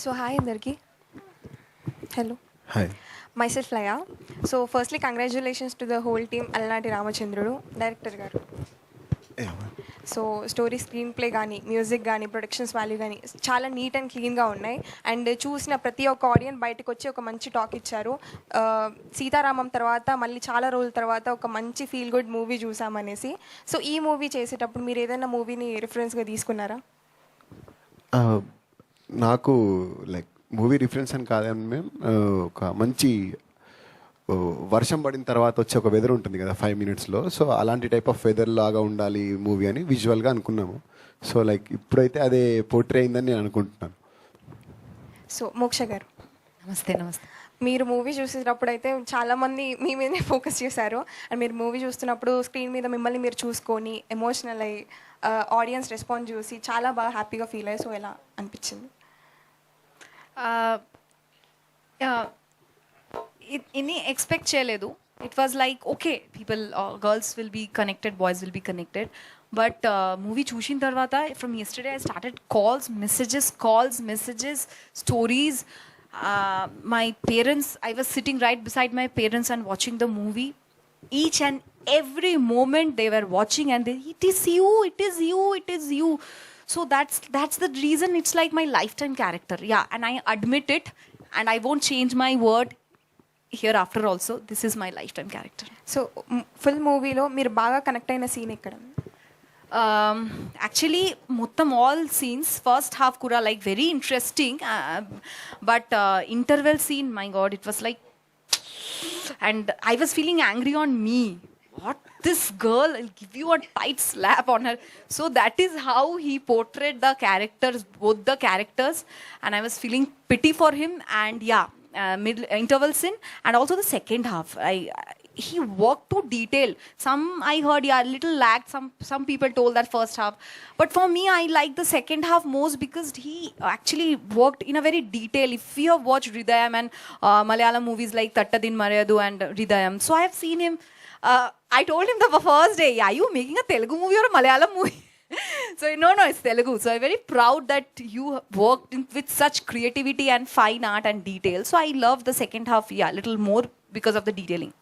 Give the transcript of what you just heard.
So hi Andarki. Hello. Hi. Myself Laya. So firstly congratulations to the whole team Alnati Ramachandrudu, director garu. Yeah. So story screen play కానీ music కానీ productions value కానీ చాలా neat and క్లీన్గా ఉన్నాయి. And చూసిన ప్రతి ఒక్క audience బయటకు వచ్చి ఒక మంచి టాక్ ఇచ్చారు. సీతారామం తర్వాత మళ్ళీ చాలా రోజుల తర్వాత ఒక మంచి ఫీల్ గుడ్ మూవీ చూసామనేసి. సో ఈ మూవీ చేసేటప్పుడు మీరు ఏదైనా మూవీని రిఫరెన్స్గా తీసుకున్నారా? నాకు లైక్ మూవీ రిఫరెన్స్ అని కాదని మేము ఒక మంచి వర్షం పడిన తర్వాత వచ్చే ఒక వెదర్ ఉంటుంది కదా 5 minutesలో. సో అలాంటి టైప్ ఆఫ్ వెదర్ లాగా ఉండాలి మూవీ అని విజువల్గా అనుకున్నాము. సో లైక్ ఇప్పుడైతే అదే పోర్ట్రే అయిందని నేను అనుకుంటున్నాను. సో మోక్ష గారు నమస్తే. మీరు మూవీ చూసేటప్పుడు అయితే చాలామంది మీ మీదనే ఫోకస్ చేశారు. అండ్ మీరు మూవీ చూస్తున్నప్పుడు స్క్రీన్ మీద మిమ్మల్ని మీరు చూసుకొని ఎమోషనల్ అయ్యి ఆడియన్స్ రెస్పాన్స్ చూసి చాలా బాగా హ్యాపీగా ఫీల్ అయ్యి. సో ఎలా అనిపించింది? ఇన్ని ఎక్స్పెక్ట్ చేయలేదు. It was like okay, people girls will be connected, boys will be connected. But movie చూసిన తర్వాత from yesterday I started calls, messages, stories. My parents, I was sitting right beside my parents and watching the movie. Each and every moment they were watching and they, it is you. So that's the reason it's like my lifetime character. Yeah, and I admit it and I won't change my word hereafter also. This is my lifetime character. So full మూవీలో మీరు బాగా connect అయిన scene ఎక్కడ? Actually మొత్తం all scenes first half కూడా like very interesting, but interval scene, my god, it was like, and I was feeling angry on me. What, this girl, I'll give you a tight slap on her. So that is how he portrayed the characters, both the characters, and I was feeling pity for him. And yeah, middle interval scene and also the second half, he worked to detail. Some I heard, yeah, little lagged. Some people told that first half, but for me I like the second half most because he actually worked in a very detail. If you have watched Hridayam and Malayalam movies like Tattadin Marayadu and Hridayam, so I have seen him. I told him the first day, are you making a Telugu movie or a Malayalam movie? So no, it's Telugu. So I'm very proud that you worked with such creativity and fine art and detail. So I love the second half, yeah, little more because of the detailing.